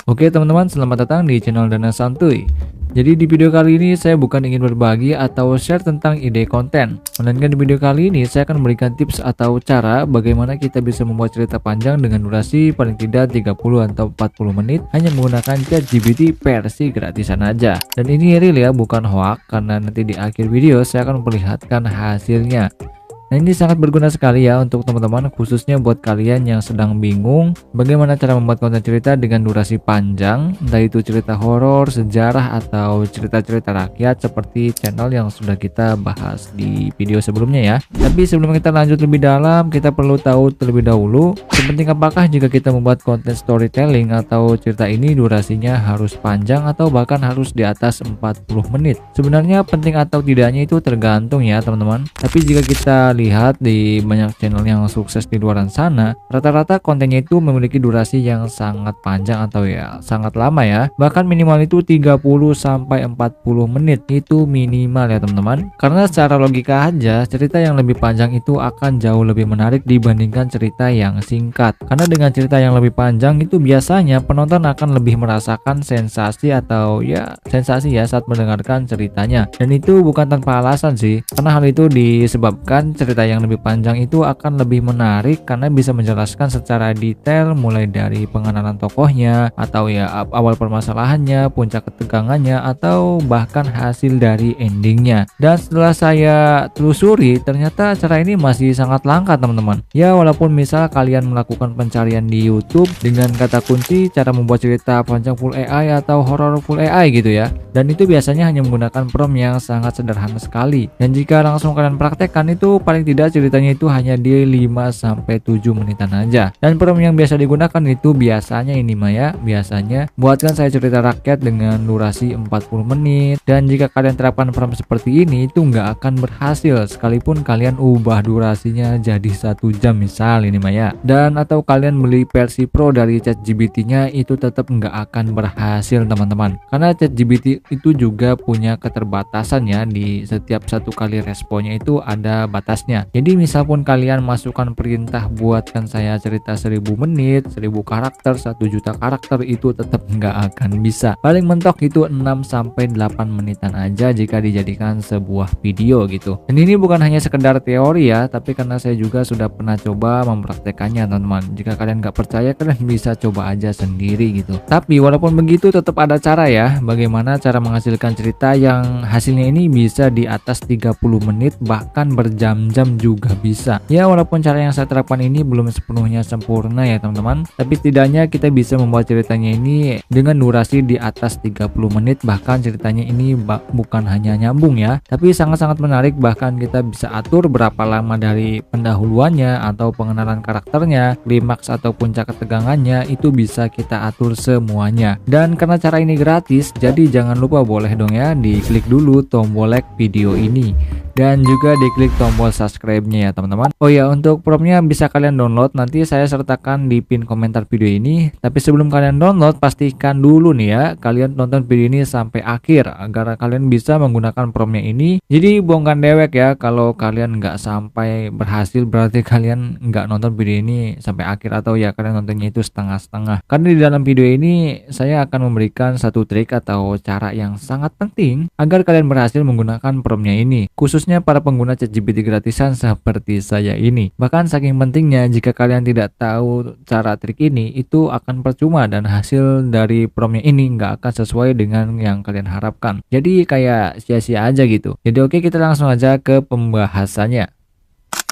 Oke teman-teman, selamat datang di channel Dana Santuy. Jadi di video kali ini saya bukan ingin berbagi atau share tentang ide konten, melainkan di video kali ini saya akan memberikan tips atau cara bagaimana kita bisa membuat cerita panjang dengan durasi paling tidak 30 atau 40 menit hanya menggunakan ChatGPT versi gratisan aja. Dan ini real ya, bukan hoax, karena nanti di akhir video saya akan memperlihatkan hasilnya. Nah, ini sangat berguna sekali ya untuk teman-teman, khususnya buat kalian yang sedang bingung bagaimana cara membuat konten cerita dengan durasi panjang, entah itu cerita horor, sejarah, atau cerita-cerita rakyat seperti channel yang sudah kita bahas di video sebelumnya ya. Tapi sebelum kita lanjut lebih dalam, kita perlu tahu terlebih dahulu, sepenting apakah jika kita membuat konten storytelling atau cerita ini durasinya harus panjang atau bahkan harus di atas 40 menit. Sebenarnya penting atau tidaknya itu tergantung ya teman-teman. Tapi jika kita lihat di banyak channel yang sukses di luar sana, rata-rata kontennya itu memiliki durasi yang sangat panjang atau ya sangat lama ya. Bahkan minimal itu 30 sampai 40 menit itu minimal ya teman-teman. Karena secara logika aja, cerita yang lebih panjang itu akan jauh lebih menarik dibandingkan cerita yang singkat. Karena dengan cerita yang lebih panjang itu biasanya penonton akan lebih merasakan sensasi atau ya sensasi ya saat mendengarkan ceritanya. Dan itu bukan tanpa alasan sih. Karena hal itu disebabkan cerita yang lebih panjang itu akan lebih menarik karena bisa menjelaskan secara detail mulai dari pengenalan tokohnya atau ya awal permasalahannya, puncak ketegangannya, atau bahkan hasil dari endingnya. Dan setelah saya telusuri, ternyata cara ini masih sangat langka teman-teman. Ya walaupun misal kalian melakukan pencarian di YouTube dengan kata kunci cara membuat cerita panjang full AI atau horror full AI gitu ya. Dan itu biasanya hanya menggunakan prompt yang sangat sederhana sekali. Dan jika langsung kalian praktekkan itu paling tidak ceritanya itu hanya di 5-7 menitan aja. Dan prompt yang biasa digunakan itu biasanya ini mah ya, biasanya buatkan saya cerita rakyat dengan durasi 40 menit. Dan jika kalian terapkan prompt seperti ini itu nggak akan berhasil sekalipun kalian ubah durasinya jadi 1 jam misal ini mah ya. Dan atau kalian beli versi pro dari ChatGPT nya itu tetap nggak akan berhasil teman-teman. Karena ChatGPT itu juga punya keterbatasan ya, di setiap satu kali responnya itu ada batasnya. Jadi misal pun kalian masukkan perintah buatkan saya cerita 1000 menit, 1000 karakter, 1 juta karakter, itu tetap nggak akan bisa. Paling mentok itu 6-8 menitan aja jika dijadikan sebuah video gitu. Dan ini bukan hanya sekedar teori ya, tapi karena saya juga sudah pernah coba mempraktekannya teman-teman. Jika kalian nggak percaya, kalian bisa coba aja sendiri gitu. Tapi walaupun begitu tetap ada cara ya, bagaimana cara menghasilkan cerita yang hasilnya ini bisa di atas 30 menit bahkan berjam-jam juga bisa. Ya walaupun cara yang saya terapkan ini belum sepenuhnya sempurna ya teman-teman, tapi setidaknya kita bisa membuat ceritanya ini dengan durasi di atas 30 menit. Bahkan ceritanya ini bukan hanya nyambung ya, tapi sangat-sangat menarik. Bahkan kita bisa atur berapa lama dari pendahuluannya atau pengenalan karakternya, klimaks atau puncak ketegangannya, itu bisa kita atur semuanya. Dan karena cara ini gratis, jadi jangan lupa boleh dong ya diklik dulu tombol like video ini dan juga diklik tombol subscribe-nya ya teman-teman. Oh ya, untuk promptnya bisa kalian download, nanti saya sertakan di pin komentar video ini. Tapi sebelum kalian download, pastikan dulu nih ya kalian nonton video ini sampai akhir agar kalian bisa menggunakan promptnya ini. Jadi bongkar dewek ya, kalau kalian nggak sampai berhasil berarti kalian nggak nonton video ini sampai akhir, atau ya kalian nontonnya itu setengah-setengah. Karena di dalam video ini saya akan memberikan satu trik atau cara yang sangat penting agar kalian berhasil menggunakan promptnya ini, khususnya para pengguna ChatGPT gratisan seperti saya ini. Bahkan saking pentingnya, jika kalian tidak tahu cara trik ini itu akan percuma dan hasil dari promptnya ini nggak akan sesuai dengan yang kalian harapkan. Jadi kayak sia-sia aja gitu. Jadi oke, kita langsung aja ke pembahasannya.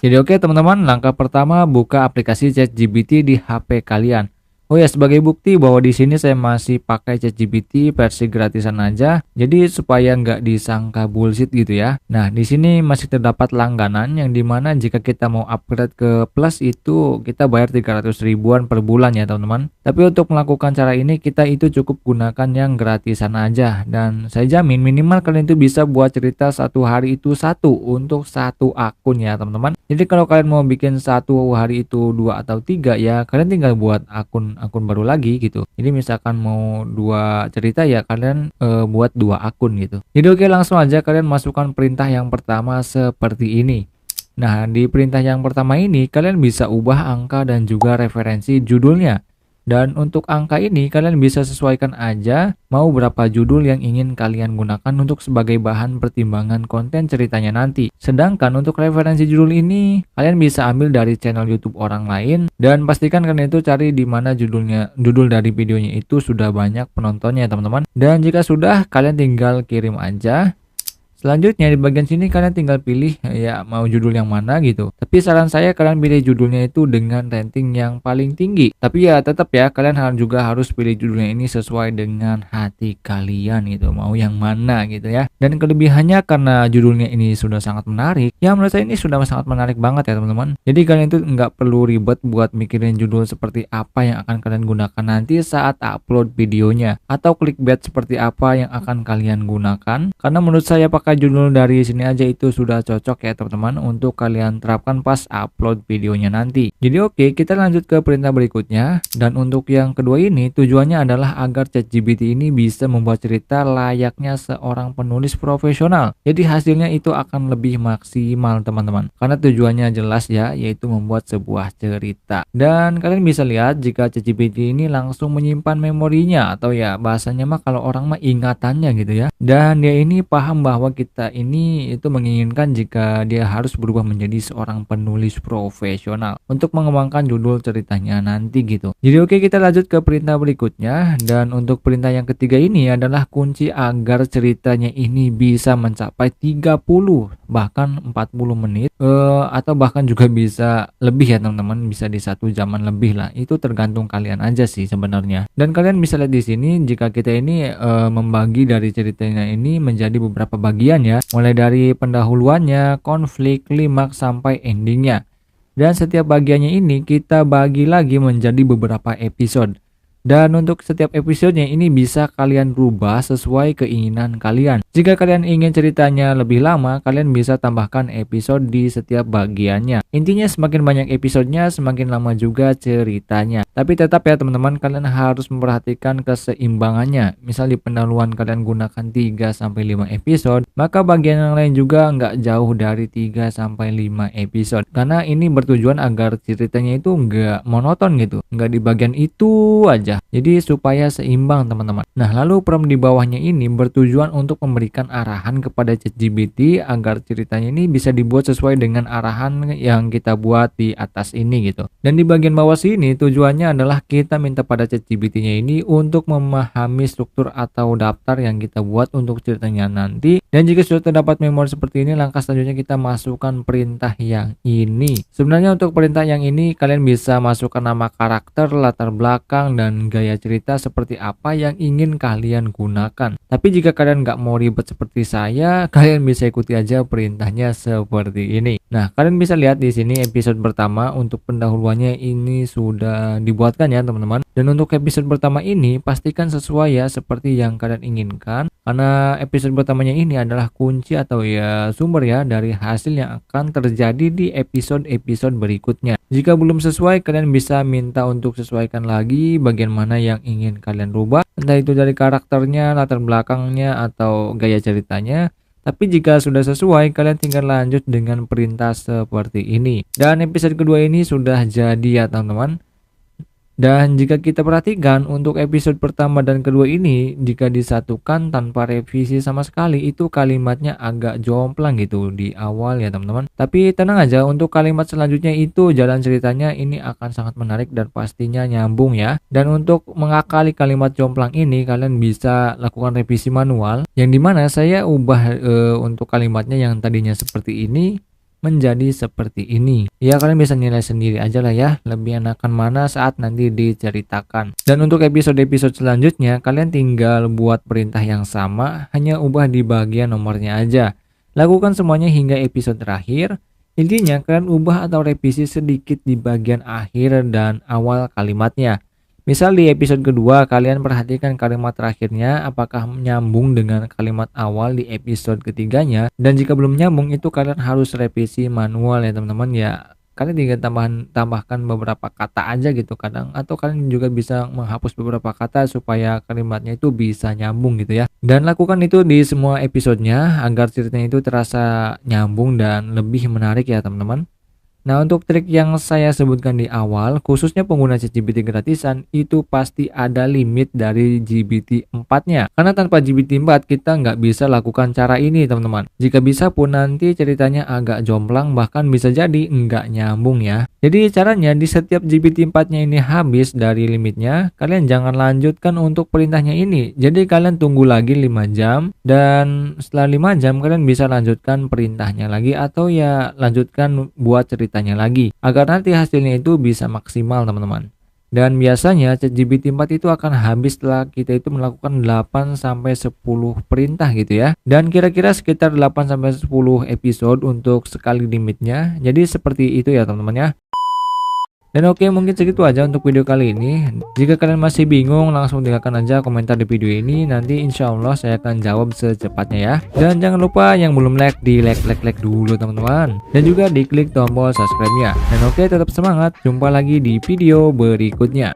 Jadi oke teman-teman, langkah pertama buka aplikasi ChatGPT di HP kalian. Oh ya, sebagai bukti bahwa di sini saya masih pakai ChatGPT versi gratisan aja, jadi supaya nggak disangka bullshit gitu ya. Nah, di sini masih terdapat langganan yang dimana jika kita mau upgrade ke plus itu kita bayar 300 ribuan per bulan ya teman-teman. Tapi untuk melakukan cara ini kita itu cukup gunakan yang gratisan aja, dan saya jamin minimal kalian itu bisa buat cerita satu hari itu satu untuk satu akun ya teman-teman. Jadi kalau kalian mau bikin satu hari itu 2 atau 3 ya kalian tinggal buat akun baru lagi gitu. Jadi misalkan mau 2 cerita ya kalian buat 2 akun gitu. Jadi oke, langsung aja kalian masukkan perintah yang pertama seperti ini. Nah, di perintah yang pertama ini kalian bisa ubah angka dan juga referensi judulnya. Dan untuk angka ini kalian bisa sesuaikan aja mau berapa judul yang ingin kalian gunakan untuk sebagai bahan pertimbangan konten ceritanya nanti. Sedangkan untuk referensi judul ini kalian bisa ambil dari channel YouTube orang lain, dan pastikan kalian itu cari di mana judul dari videonya itu sudah banyak penontonnya teman-teman. Dan jika sudah, kalian tinggal kirim aja. Selanjutnya di bagian sini kalian tinggal pilih ya mau judul yang mana gitu. Tapi saran saya kalian pilih judulnya itu dengan rating yang paling tinggi. Tapi ya tetap ya kalian juga harus pilih judulnya ini sesuai dengan hati kalian gitu. Mau yang mana gitu ya. Dan kelebihannya karena judulnya ini sudah sangat menarik. Ya menurut saya ini sudah sangat menarik banget ya teman-teman. Jadi kalian itu nggak perlu ribet buat mikirin judul seperti apa yang akan kalian gunakan nanti saat upload videonya. Atau clickbait seperti apa yang akan kalian gunakan. Karena menurut saya pakai judul dari sini aja itu sudah cocok ya teman-teman untuk kalian terapkan pas upload videonya nanti. Jadi oke, kita lanjut ke perintah berikutnya. Dan untuk yang kedua ini tujuannya adalah agar ChatGPT ini bisa membuat cerita layaknya seorang penulis profesional. Jadi hasilnya itu akan lebih maksimal teman-teman. Karena tujuannya jelas ya, yaitu membuat sebuah cerita. Dan kalian bisa lihat jika ChatGPT ini langsung menyimpan memorinya, atau ya bahasanya mah kalau orang mah ingatannya gitu ya. Dan dia ini paham bahwa kita ini itu menginginkan jika dia harus berubah menjadi seorang penulis profesional untuk mengembangkan judul ceritanya nanti gitu. Jadi oke, kita lanjut ke perintah berikutnya. Dan untuk perintah yang ketiga ini adalah kunci agar ceritanya ini bisa mencapai 30 bahkan 40 menit atau bahkan juga bisa lebih ya teman-teman, bisa di 1 jaman lebih lah. Itu tergantung kalian aja sih sebenarnya. Dan kalian bisa lihat di sini jika kita ini membagi dari ceritanya ini menjadi beberapa bagian ya, mulai dari pendahuluannya, konflik, klimaks sampai endingnya. Dan setiap bagiannya ini kita bagi lagi menjadi beberapa episode. Dan untuk setiap episodenya ini bisa kalian rubah sesuai keinginan kalian. Jika kalian ingin ceritanya lebih lama, kalian bisa tambahkan episode di setiap bagiannya. Intinya semakin banyak episodenya, semakin lama juga ceritanya. Tapi tetap ya teman-teman, kalian harus memperhatikan keseimbangannya. Misal di pendahuluan kalian gunakan 3-5 episode, maka bagian yang lain juga nggak jauh dari 3-5 episode. Karena ini bertujuan agar ceritanya itu nggak monoton gitu, nggak di bagian itu aja. Jadi supaya seimbang teman-teman. Nah lalu prompt di bawahnya ini bertujuan untuk memberikan arahan kepada ChatGPT agar ceritanya ini bisa dibuat sesuai dengan arahan yang kita buat di atas ini gitu. Dan di bagian bawah sini tujuannya adalah kita minta pada ChatGPT-nya ini untuk memahami struktur atau daftar yang kita buat untuk ceritanya nanti. Dan jika sudah terdapat memori seperti ini, langkah selanjutnya kita masukkan perintah yang ini. Sebenarnya untuk perintah yang ini kalian bisa masukkan nama karakter, latar belakang, dan gaya cerita seperti apa yang ingin kalian gunakan. Tapi jika kalian nggak mau ribet seperti saya, kalian bisa ikuti aja perintahnya seperti ini. Nah, kalian bisa lihat di sini episode pertama untuk pendahuluannya ini sudah dibuatkan ya teman-teman. Dan untuk episode pertama ini pastikan sesuai ya seperti yang kalian inginkan. Karena episode pertamanya ini adalah kunci atau ya sumber ya dari hasil yang akan terjadi di episode-episode berikutnya. Jika belum sesuai, kalian bisa minta untuk sesuaikan lagi bagian mana yang ingin kalian rubah, entah itu dari karakternya, latar belakangnya, atau gaya ceritanya. Tapi jika sudah sesuai, kalian tinggal lanjut dengan perintah seperti ini. Dan episode kedua ini sudah jadi ya teman-teman. Dan jika kita perhatikan untuk episode pertama dan kedua ini, jika disatukan tanpa revisi sama sekali, itu kalimatnya agak jomplang gitu di awal ya teman-teman. Tapi tenang aja, untuk kalimat selanjutnya itu jalan ceritanya ini akan sangat menarik dan pastinya nyambung ya. Dan untuk mengakali kalimat jomplang ini, kalian bisa lakukan revisi manual, yang dimana saya ubah untuk kalimatnya yang tadinya seperti ini menjadi seperti ini. Ya kalian bisa nilai sendiri aja lah ya, lebih enakan mana saat nanti diceritakan. Dan untuk episode-episode selanjutnya kalian tinggal buat perintah yang sama, hanya ubah di bagian nomornya aja. Lakukan semuanya hingga episode terakhir. Intinya kalian ubah atau revisi sedikit di bagian akhir dan awal kalimatnya. Misal di episode kedua kalian perhatikan kalimat terakhirnya apakah nyambung dengan kalimat awal di episode ketiganya, dan jika belum nyambung itu kalian harus revisi manual ya teman-teman ya. Kalian tinggal tambahkan beberapa kata aja gitu kadang, atau kalian juga bisa menghapus beberapa kata supaya kalimatnya itu bisa nyambung gitu ya. Dan lakukan itu di semua episodenya agar ceritanya itu terasa nyambung dan lebih menarik ya teman-teman. Nah, untuk trik yang saya sebutkan di awal, khususnya pengguna ChatGPT gratisan, itu pasti ada limit dari GPT 4-nya. Karena tanpa GPT 4, kita nggak bisa lakukan cara ini, teman-teman. Jika bisa pun nanti ceritanya agak jomplang, bahkan bisa jadi nggak nyambung ya. Jadi caranya, di setiap GPT 4-nya ini habis dari limitnya, kalian jangan lanjutkan untuk perintahnya ini. Jadi kalian tunggu lagi 5 jam, dan setelah 5 jam kalian bisa lanjutkan perintahnya lagi, atau ya lanjutkan buat ceritanya lagi, agar nanti hasilnya itu bisa maksimal, teman-teman. Dan biasanya ChatGPT 4 itu akan habis setelah kita itu melakukan 8-10 perintah gitu ya. Dan kira-kira sekitar 8-10 episode untuk sekali limitnya. Jadi seperti itu ya teman-teman ya. Dan oke, mungkin segitu aja untuk video kali ini. Jika kalian masih bingung, langsung tinggalkan aja komentar di video ini. Nanti insya Allah saya akan jawab secepatnya ya. Dan jangan lupa yang belum like, di like dulu teman-teman. Dan juga diklik tombol subscribe-nya. Dan oke, tetap semangat. Jumpa lagi di video berikutnya.